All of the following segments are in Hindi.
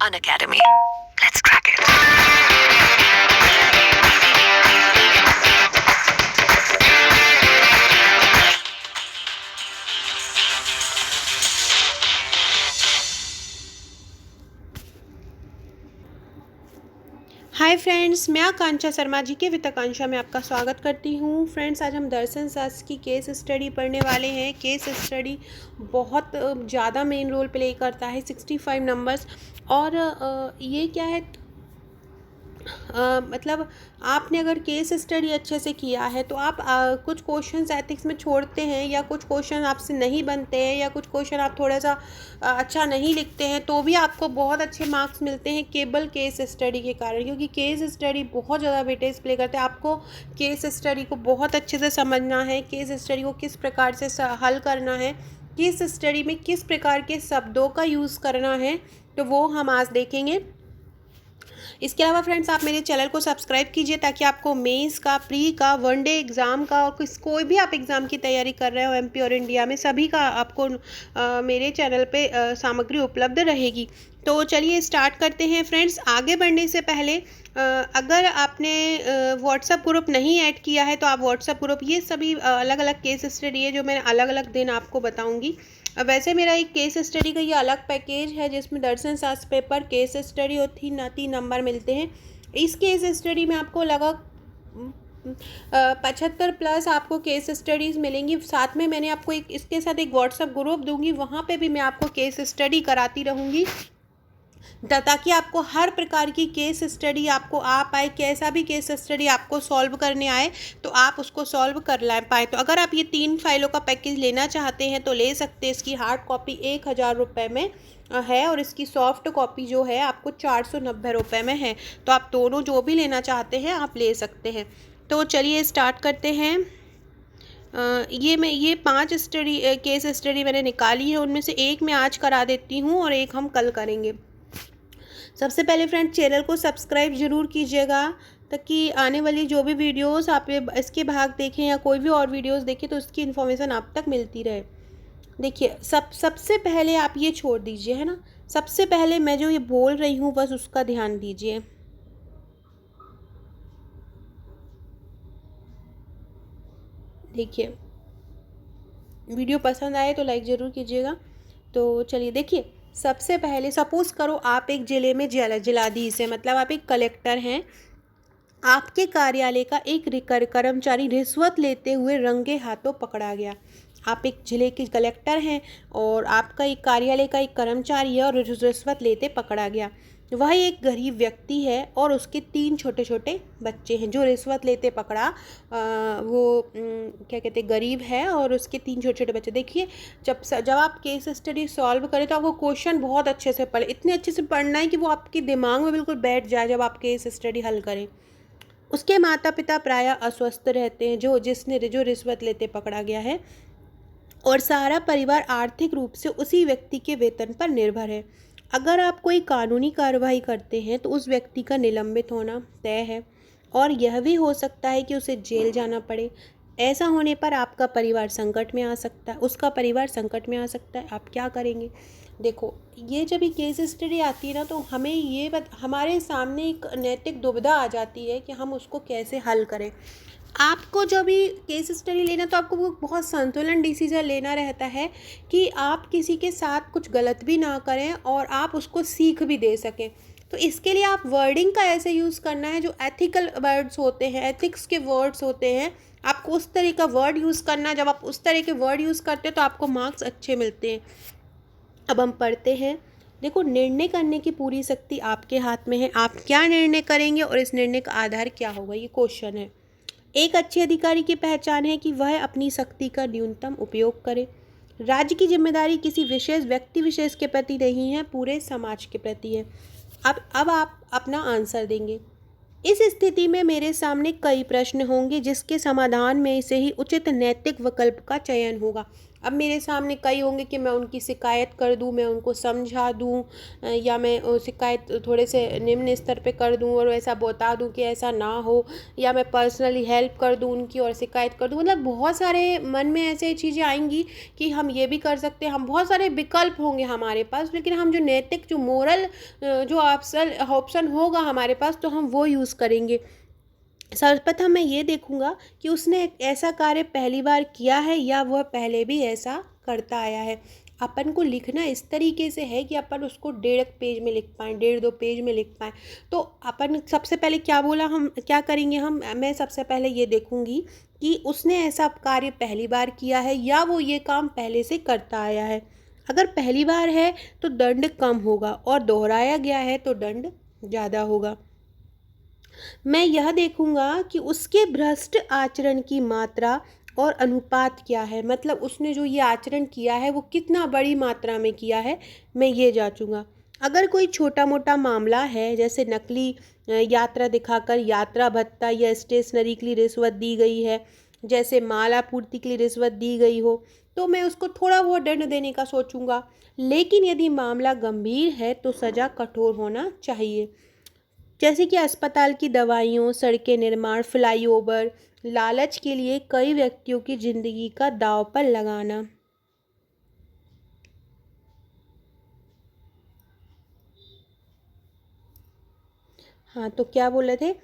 Unacademy. Let's crack it. Hi friends, मैं आकांक्षा शर्मा जी के वित्ताकांक्षा में आपका स्वागत करती हूँ। फ्रेंड्स, आज हम दर्शन शास्त्र की केस स्टडी पढ़ने वाले हैं। केस स्टडी बहुत ज़्यादा मेन रोल प्ले करता है, 65 नंबर्स। और ये क्या है, मतलब आपने अगर केस स्टडी अच्छे से किया है तो आप कुछ क्वेश्चंस एथिक्स में छोड़ते हैं, या कुछ क्वेश्चन आपसे नहीं बनते हैं, या कुछ क्वेश्चन आप थोड़ा सा अच्छा नहीं लिखते हैं, तो भी आपको बहुत अच्छे मार्क्स मिलते हैं केवल केस स्टडी के कारण। क्योंकि केस स्टडी बहुत ज़्यादा वेटेज प्ले करते हैं। आपको केस स्टडी को बहुत अच्छे से समझना है, केस स्टडी को किस प्रकार से हल करना है, केस स्टडी में किस प्रकार के शब्दों का यूज़ करना है, तो वो हम आज देखेंगे। इसके अलावा फ्रेंड्स, आप मेरे चैनल को सब्सक्राइब कीजिए ताकि आपको मेंस का, प्री का, वनडे एग्ज़ाम का और कोई भी आप एग्ज़ाम की तैयारी कर रहे हो एमपी और इंडिया में, सभी का आपको मेरे चैनल पे सामग्री उपलब्ध रहेगी। तो चलिए स्टार्ट करते हैं फ्रेंड्स। आगे बढ़ने से पहले अगर आपने व्हाट्सएप ग्रुप नहीं ऐड किया है तो आप व्हाट्सएप ग्रुप, ये सभी अलग अलग केस स्टडी है जो मैं अलग अलग दिन आपको बताऊँगी। वैसे मेरा एक केस स्टडी का ये अलग पैकेज है जिसमें दर्शन शास्त्र पेपर, केस स्टडी और 3 नंबर मिलते हैं। इस केस स्टडी में आपको लगभग 75 प्लस आपको केस स्टडीज़ मिलेंगी। साथ में मैंने आपको इसके साथ एक व्हाट्सएप ग्रुप दूंगी, वहाँ पे भी मैं आपको केस स्टडी कराती रहूँगी ताकि आपको हर प्रकार की केस स्टडी आपको आ पाए। कैसा भी केस स्टडी आपको सॉल्व करने आए तो आप उसको सॉल्व कर ला पाए। तो अगर आप ये 3 फाइलों का पैकेज लेना चाहते हैं तो ले सकते हैं। इसकी हार्ड कॉपी 1000 रुपये में है और इसकी सॉफ्ट कॉपी जो है आपको 490 रुपये में है। तो आप दोनों जो भी लेना चाहते हैं आप ले सकते हैं। तो चलिए स्टार्ट करते हैं। ये 5 केस स्टडी मैंने निकाली है, उनमें से एक मैं आज करा देती हूँ और एक हम कल करेंगे। सबसे पहले फ्रेंड, चैनल को सब्सक्राइब ज़रूर कीजिएगा ताकि आने वाली जो भी वीडियोस आप इसके भाग देखें या कोई भी और वीडियोस देखें तो उसकी इन्फॉर्मेशन आप तक मिलती रहे। देखिए, सबसे पहले आप ये छोड़ दीजिए, है ना। सबसे पहले मैं जो ये बोल रही हूँ बस उसका ध्यान दीजिए। देखिए, वीडियो पसंद आए तो लाइक ज़रूर कीजिएगा। तो चलिए देखिए, सबसे पहले सपोज़ करो आप एक ज़िले में जिलाधीश है, मतलब आप एक कलेक्टर हैं। आपके कार्यालय का एक कर्मचारी रिश्वत लेते हुए रंगे हाथों पकड़ा गया। आप एक जिले के कलेक्टर हैं और आपका एक कार्यालय का एक कर्मचारी है और रिश्वत लेते पकड़ा गया। वह एक गरीब व्यक्ति है और उसके 3 छोटे छोटे बच्चे हैं। जो रिश्वत लेते पकड़ा वो क्या कहते हैं, गरीब है और उसके 3 छोटे छोटे बच्चे। देखिए, जब आप केस स्टडी सॉल्व करें तो आपको क्वेश्चन बहुत अच्छे से पढ़े, इतने अच्छे से पढ़ना है कि वो आपके दिमाग में बिल्कुल बैठ जाए जब आप केस स्टडी हल करें। उसके माता पिता प्रायः अस्वस्थ रहते हैं, जो रिश्वत लेते पकड़ा गया है, और सारा परिवार आर्थिक रूप से उसी व्यक्ति के वेतन पर निर्भर है। अगर आप कोई कानूनी कार्रवाई करते हैं तो उस व्यक्ति का निलंबित होना तय है और यह भी हो सकता है कि उसे जेल जाना पड़े। ऐसा होने पर आपका परिवार संकट में आ सकता है, उसका परिवार संकट में आ सकता है। आप क्या करेंगे? देखो, ये जब भी केस स्टडी आती है ना तो हमें हमारे सामने एक नैतिक दुविधा आ जाती है कि हम उसको कैसे हल करें। आपको जब भी केस स्टडी लेना तो आपको वो बहुत संतुलन डिसीजन लेना रहता है कि आप किसी के साथ कुछ गलत भी ना करें और आप उसको सीख भी दे सकें। तो इसके लिए आप वर्डिंग का ऐसे यूज़ करना है जो एथिकल वर्ड्स होते हैं, एथिक्स के वर्ड्स होते हैं, आपको उस तरह का वर्ड यूज़ करना है। जब आप उस तरह के वर्ड यूज़ करते हैं तो आपको मार्क्स अच्छे मिलते हैं। अब हम पढ़ते हैं। देखो, निर्णय करने की पूरी शक्ति आपके हाथ में है। आप क्या निर्णय करेंगे और इस निर्णय का आधार क्या होगा, ये क्वेश्चन है। एक अच्छे अधिकारी की पहचान है कि वह अपनी शक्ति का न्यूनतम उपयोग करे। राज्य की जिम्मेदारी किसी विशेष व्यक्ति विशेष के प्रति नहीं है, पूरे समाज के प्रति है। अब आप अपना आंसर देंगे। इस स्थिति में मेरे सामने कई प्रश्न होंगे जिसके समाधान में से ही उचित नैतिक विकल्प का चयन होगा। अब मेरे सामने कई होंगे कि मैं उनकी शिकायत कर दूं, मैं उनको समझा दूं, या मैं शिकायत थोड़े से निम्न स्तर पे कर दूं और ऐसा बता दूं कि ऐसा ना हो, या मैं पर्सनली हेल्प कर दूं उनकी और शिकायत कर दूं। मतलब बहुत सारे मन में ऐसे चीज़ें आएंगी कि हम ये भी कर सकते हैं, हम बहुत सारे विकल्प होंगे हमारे पास, लेकिन हम जो नैतिक, जो मोरल जो ऑप्शन होगा हमारे पास, तो हम वो यूज़ करेंगे। सर्वप्रथम मैं ये देखूंगा कि उसने ऐसा कार्य पहली बार किया है या वह पहले भी ऐसा करता आया है। अपन को लिखना इस तरीके से है कि अपन उसको 1.5 पेज में लिख पाएँ, 1.5-2 पेज में लिख पाएँ। तो अपन सबसे पहले क्या बोला, हम क्या करेंगे, मैं सबसे पहले ये देखूंगी कि उसने ऐसा कार्य पहली बार किया है या वो ये काम पहले से करता आया है। अगर पहली बार है तो दंड कम होगा, और दोहराया गया है तो दंड ज़्यादा होगा। मैं यह देखूंगा कि उसके भ्रष्ट आचरण की मात्रा और अनुपात क्या है, मतलब उसने जो ये आचरण किया है वो कितना बड़ी मात्रा में किया है, मैं ये जांचूंगा। अगर कोई छोटा मोटा मामला है, जैसे नकली यात्रा दिखाकर यात्रा भत्ता या स्टेशनरी के लिए रिश्वत दी गई है, जैसे माल आपूर्ति के लिए रिश्वत दी गई हो, तो मैं उसको थोड़ा बहुत दंड देने का सोचूंगा। लेकिन यदि मामला गंभीर है तो सज़ा कठोर होना चाहिए, जैसे कि अस्पताल की दवाइयों, सड़कें निर्माण, फ्लाईओवर, लालच के लिए कई व्यक्तियों की जिंदगी का दांव पर लगाना। हाँ, तो क्या बोले थे,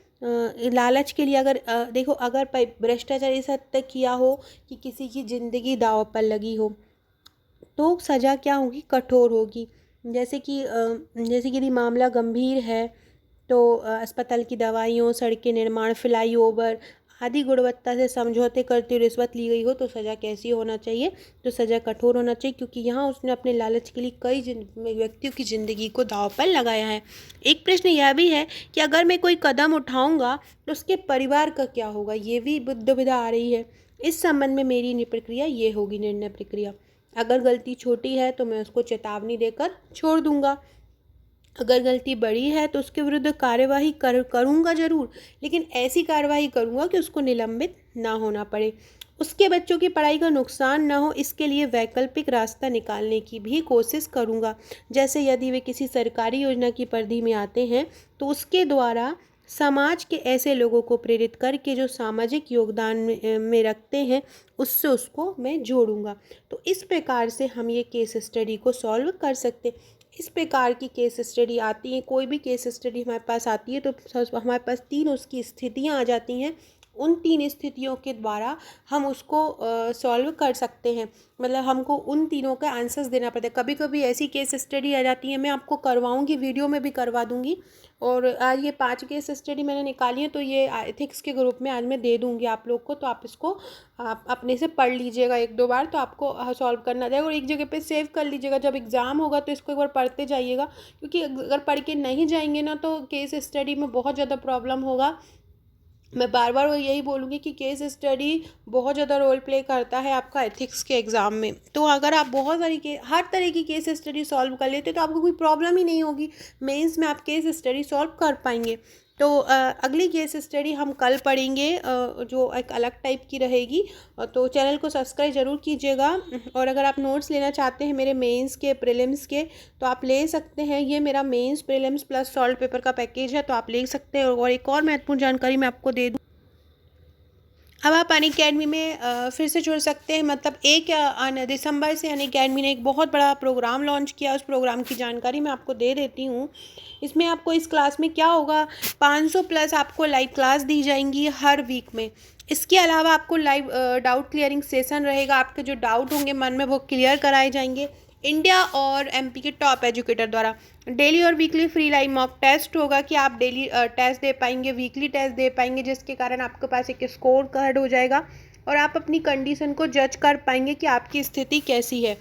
लालच के लिए अगर देखो, अगर भ्रष्टाचार इस हद तक किया हो कि किसी की जिंदगी दांव पर लगी हो, तो सज़ा क्या होगी, कठोर होगी। जैसे कि यदि मामला गंभीर है तो अस्पताल की दवाइयों, सड़कें निर्माण, फ्लाईओवर आदि गुणवत्ता से समझौते करते हुए रिश्वत ली गई हो, तो सज़ा कैसी होना चाहिए, तो सज़ा कठोर होना चाहिए, क्योंकि यहाँ उसने अपने लालच के लिए कई व्यक्तियों की ज़िंदगी को दांव पर लगाया है। एक प्रश्न यह भी है कि अगर मैं कोई कदम उठाऊंगा तो उसके परिवार का क्या होगा, ये भी दुविधा आ रही है। इस संबंध में मेरी प्रक्रिया ये होगी, निर्णय प्रक्रिया। अगर गलती छोटी है तो मैं उसको चेतावनी देकर छोड़ दूंगा। अगर गलती बड़ी है तो उसके विरुद्ध कार्यवाही करूँगा ज़रूर, लेकिन ऐसी कार्यवाही करूँगा कि उसको निलंबित ना होना पड़े, उसके बच्चों की पढ़ाई का नुकसान ना हो, इसके लिए वैकल्पिक रास्ता निकालने की भी कोशिश करूँगा। जैसे यदि वे किसी सरकारी योजना की परिधि में आते हैं तो उसके द्वारा समाज के ऐसे लोगों को प्रेरित करके जो सामाजिक योगदान में रखते हैं, उससे उसको मैं जोड़ूंगा। तो इस प्रकार से हम ये केस स्टडी को सॉल्व कर सकते हैं। इस प्रकार की केस स्टडी आती है, कोई भी केस स्टडी हमारे पास आती है तो हमारे पास 3 उसकी स्थितियाँ आ जाती हैं। उन 3 स्थितियों के द्वारा हम उसको सॉल्व कर सकते हैं, मतलब हमको उन तीनों का आंसर्स देना पड़ता है। कभी कभी ऐसी केस स्टडी आ जाती है, मैं आपको करवाऊंगी, वीडियो में भी करवा दूंगी। और आज ये 5 केस स्टडी मैंने निकाली है, तो ये एथिक्स के ग्रुप में आज मैं दे दूंगी आप लोग को, तो आप इसको आप अपने से पढ़ लीजिएगा 1-2 बार, तो आपको सॉल्व करना जाएगा। और एक जगह पे सेव कर लीजिएगा, जब एग्ज़ाम होगा तो इसको एक बार पढ़ते जाइएगा, क्योंकि अगर पढ़ के नहीं जाएंगे ना तो केस स्टडी में बहुत ज़्यादा प्रॉब्लम होगा। मैं बार बार वो यही बोलूँगी कि केस स्टडी बहुत ज़्यादा रोल प्ले करता है आपका एथिक्स के एग्ज़ाम में। तो अगर आप बहुत सारी हर तरह की केस स्टडी सॉल्व कर लेते तो आपको कोई प्रॉब्लम ही नहीं होगी, मेंस में आप केस स्टडी सॉल्व कर पाएंगे। तो अगली केस स्टडी हम कल पढ़ेंगे, जो एक अलग टाइप की रहेगी। तो चैनल को सब्सक्राइब ज़रूर कीजिएगा। और अगर आप नोट्स लेना चाहते हैं मेरे मेंस के, प्रीलिम्स के, तो आप ले सकते हैं। ये मेरा mains, prelims plus solve paper का पैकेज है, तो आप ले सकते हैं। और एक और महत्वपूर्ण जानकारी मैं आपको दे दूँ, अब आप अनअकैडमी में फिर से जुड़ सकते हैं। मतलब 1 दिसंबर से अनअकैडमी ने एक बहुत बड़ा प्रोग्राम लॉन्च किया, उस प्रोग्राम की जानकारी मैं आपको दे देती हूँ। इसमें आपको इस क्लास में क्या होगा, 500 प्लस आपको लाइव क्लास दी जाएंगी हर वीक में। इसके अलावा आपको लाइव डाउट क्लियरिंग सेशन रहेगा, आपके जो डाउट होंगे मन में वो क्लियर कराए जाएंगे इंडिया और एमपी के टॉप एजुकेटर द्वारा। डेली और weekly free live mock test होगा कि आप डेली टेस्ट दे पाएंगे, वीकली टेस्ट दे पाएंगे, जिसके कारण आपके पास एक स्कोर कार्ड हो जाएगा और आप अपनी कंडीशन को जज कर पाएंगे कि आपकी स्थिति कैसी है।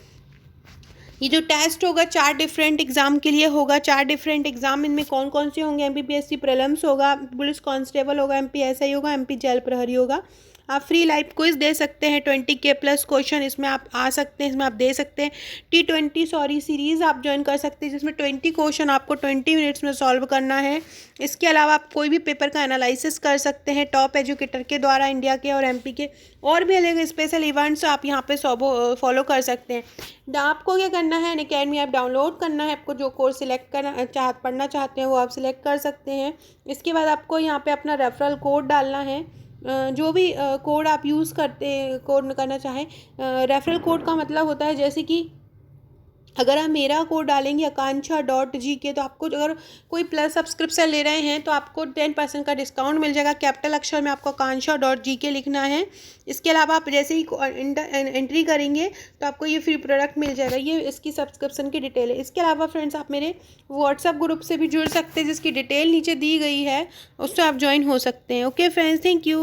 ये जो टेस्ट होगा 4 डिफरेंट एग्जाम के लिए होगा। 4 डिफरेंट एग्जाम, इनमें कौन कौन से होंगे, एमपीपीएससी प्रीलिम्स होगा, पुलिस कांस्टेबल होगा, एमपी एसआई होगा, एमपी जेल प्रहरी होगा, आप फ्री लाइव क्विज दे सकते हैं, 20K प्लस क्वेश्चन इसमें आप आ सकते हैं, इसमें आप दे सकते हैं। T20 सीरीज़ आप ज्वाइन कर सकते हैं, जिसमें 20 क्वेश्चन आपको 20 मिनट्स में सॉल्व करना है। इसके अलावा आप कोई भी पेपर का एनालिसिस कर सकते हैं टॉप एजुकेटर के द्वारा, इंडिया के और MP के, और भी अलग स्पेशल इवेंट्स आप यहाँ पे फॉलो कर सकते हैं। आपको क्या करना है, अनअकैडमी ऐप डाउनलोड करना है, आपको जो कोर्स सिलेक्ट करना पढ़ना चाहते हैं वो आप सिलेक्ट कर सकते हैं। इसके बाद आपको यहाँ पे अपना रेफरल कोड डालना है, जो भी कोड आप यूज़ कोड करना चाहें। रेफरल कोड का मतलब होता है जैसे कि अगर आप मेरा कोड डालेंगे akanksha.gk, तो आपको अगर कोई प्लस सब्सक्रिप्शन ले रहे हैं तो आपको 10% का डिस्काउंट मिल जाएगा। कैपिटल अक्षर में आपको akanksha.gk लिखना है। इसके अलावा आप जैसे ही एंट्री करेंगे तो आपको ये फ्री प्रोडक्ट मिल जाएगा। ये इसकी सब्सक्रिप्शन की डिटेल है। इसके अलावा फ्रेंड्स, आप मेरे व्हाट्सअप ग्रुप से भी जुड़ सकते हैं, जिसकी डिटेल नीचे दी गई है, उससे आप ज्वाइन हो सकते हैं। Okay friends, thank you.